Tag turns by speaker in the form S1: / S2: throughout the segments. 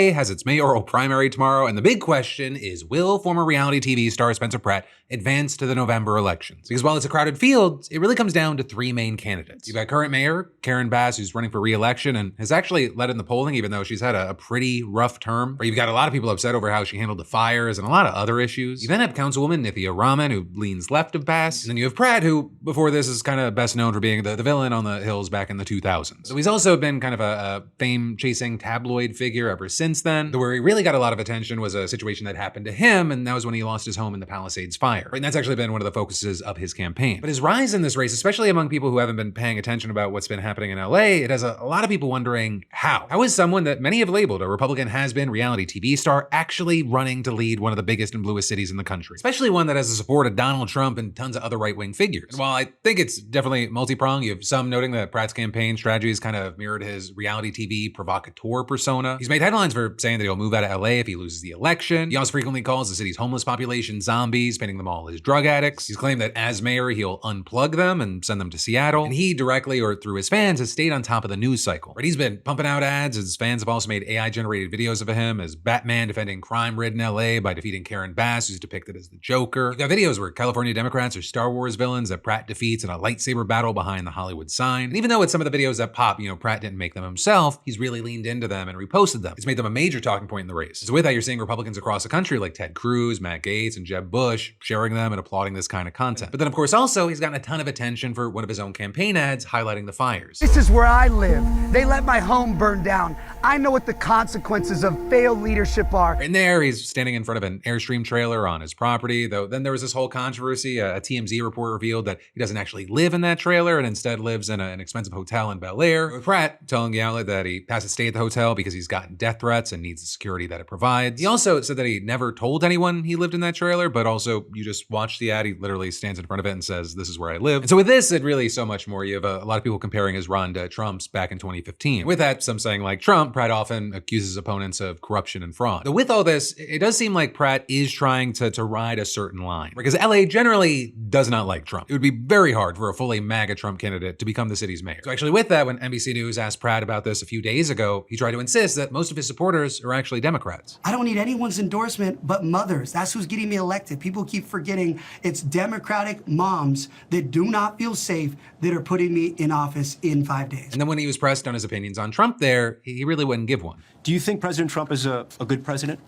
S1: LA has its mayoral primary tomorrow, and the big question is, will former reality TV star Spencer Pratt advance to the November elections? Because while it's a crowded field, it really comes down to three main candidates. You've got current mayor Karen Bass, who's running for re-election and has actually led in the polling, even though she's had a pretty rough term. Or you've got a lot of people upset over how she handled the fires and a lot of other issues. You then have councilwoman Nithya Raman, who leans left of Bass. And then you have Pratt, who before this is kind of best known for being the villain on the hills back in the 2000s. So he's also been kind of a fame-chasing tabloid figure ever since then. Where he really got a lot of attention was a situation that happened to him, and that was when he lost his home in the Palisades fire. And that's actually been one of the focuses of his campaign. But his rise in this race, especially among people who haven't been paying attention about what's been happening in LA, it has a lot of people wondering how. How is someone that many have labeled a Republican has-been reality TV star actually running to lead one of the biggest and bluest cities in the country? Especially one that has the support of Donald Trump and tons of other right-wing figures. And while I think it's definitely multi-pronged, you have some noting that Pratt's campaign strategies kind of mirrored his reality TV provocateur persona. He's made headlines for saying that he'll move out of LA if he loses the election. He also frequently calls the city's homeless population zombies, painting them all as drug addicts. He's claimed that as mayor, he'll unplug them and send them to Seattle. And he directly or through his fans has stayed on top of the news cycle. Right? He's been pumping out ads. His fans have also made AI-generated videos of him as Batman defending crime-ridden LA by defeating Karen Bass, who's depicted as the Joker. You've got videos where California Democrats are Star Wars villains that Pratt defeats in a lightsaber battle behind the Hollywood sign. And even though it's some of the videos that pop, Pratt didn't make them himself, he's really leaned into them and reposted them. It's made them a major talking point in the race. So with that, you're seeing Republicans across the country like Ted Cruz, Matt Gaetz, and Jeb Bush sharing them and applauding this kind of content. But then of course also, he's gotten a ton of attention for one of his own campaign ads highlighting the fires.
S2: This is where I live. They let my home burn down. I know what the consequences of failed leadership are.
S1: In there, he's standing in front of an Airstream trailer on his property, though then there was this whole controversy. A TMZ report revealed that he doesn't actually live in that trailer and instead lives in an expensive hotel in Bel Air. With Pratt telling the outlet that he has to stay at the hotel because he's gotten death threats and needs the security that it provides. He also said that he never told anyone he lived in that trailer, but also you just watch the ad, he literally stands in front of it and says, "This is where I live." And so with this, it really so much more. You have a lot of people comparing his run to Trump's back in 2015. With that, some saying like Trump, Pratt often accuses opponents of corruption and fraud. But with all this, it does seem like Pratt is trying to ride a certain line, because LA generally does not like Trump. It would be very hard for a fully MAGA Trump candidate to become the city's mayor. So actually with that, when NBC News asked Pratt about this a few days ago, he tried to insist that most of his supporters are actually Democrats.
S2: I don't need anyone's endorsement but mothers. That's who's getting me elected. People keep forgetting it's Democratic moms that do not feel safe that are putting me in office in 5 days.
S1: And then when he was pressed on his opinions on Trump there, he really wouldn't give one.
S3: Do you think President Trump is a good president?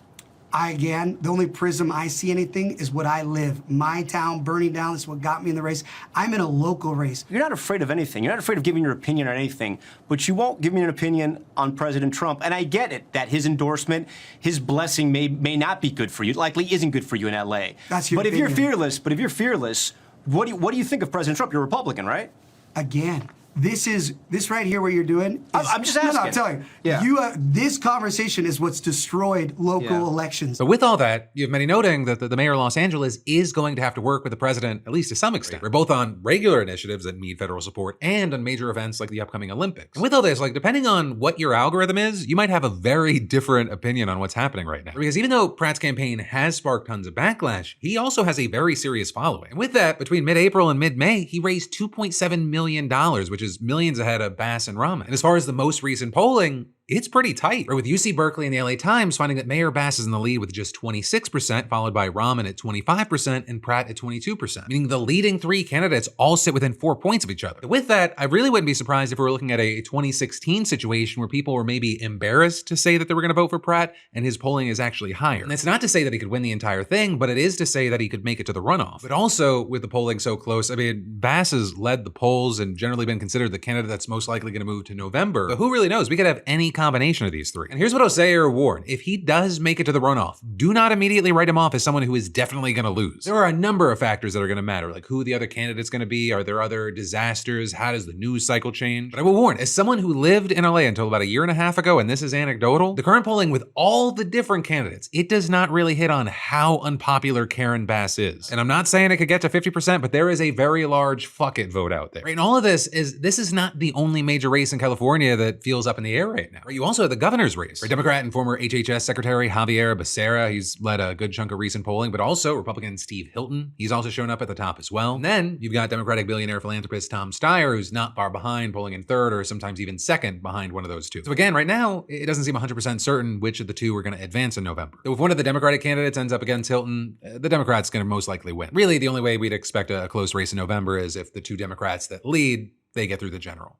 S2: Again, the only prism I see anything is what I live. My town burning down is what got me in the race. I'm in a local race.
S3: You're not afraid of anything. You're not afraid of giving your opinion on anything, but you won't give me an opinion on President Trump. And I get it, that his endorsement, his blessing may not be good for you. It likely isn't good for you in LA.
S2: That's your
S3: But
S2: opinion.
S3: if you're fearless, what do you think of President Trump? You're a Republican, right?
S2: Again, this right here, what you're doing.
S3: I'm just asking.
S2: No, I'm telling you.
S3: Yeah.
S2: This conversation is what's destroyed local elections.
S1: But with all that, you have many noting that the mayor of Los Angeles is going to have to work with the president, at least to some extent. We're both on regular initiatives that need federal support and on major events like the upcoming Olympics. And with all this, depending on what your algorithm is, you might have a very different opinion on what's happening right now. Because even though Pratt's campaign has sparked tons of backlash, he also has a very serious following. And with that, between mid-April and mid-May, he raised $2.7 million, which is millions ahead of Bass and Raman. And as far as the most recent polling, it's pretty tight. Right, with UC Berkeley and the LA Times finding that Mayor Bass is in the lead with just 26%, followed by Raman at 25% and Pratt at 22%, meaning the leading three candidates all sit within 4 points of each other. But with that, I really wouldn't be surprised if we were looking at a 2016 situation where people were maybe embarrassed to say that they were going to vote for Pratt and his polling is actually higher. And that's not to say that he could win the entire thing, but it is to say that he could make it to the runoff. But also, with the polling so close, Bass has led the polls and generally been considered the candidate that's most likely going to move to November. But who really knows? We could have any combination of these three. And here's what I'll say or warn. If he does make it to the runoff, do not immediately write him off as someone who is definitely going to lose. There are a number of factors that are going to matter, like who the other candidate's going to be. Are there other disasters? How does the news cycle change? But I will warn, as someone who lived in LA until about a year and a half ago, and this is anecdotal, the current polling with all the different candidates, it does not really hit on how unpopular Karen Bass is. And I'm not saying it could get to 50%, but there is a very large fuck it vote out there. Right? And all of this is not the only major race in California that feels up in the air right now. Right, you also have the governor's race. Right, Democrat and former HHS Secretary Javier Becerra, he's led a good chunk of recent polling, but also Republican Steve Hilton, he's also shown up at the top as well. And then you've got Democratic billionaire philanthropist Tom Steyer, who's not far behind, polling in third or sometimes even second behind one of those two. So again, right now, it doesn't seem 100% certain which of the two are going to advance in November. If one of the Democratic candidates ends up against Hilton, the Democrat's going to most likely win. Really, the only way we'd expect a close race in November is if the two Democrats that lead, they get through the general.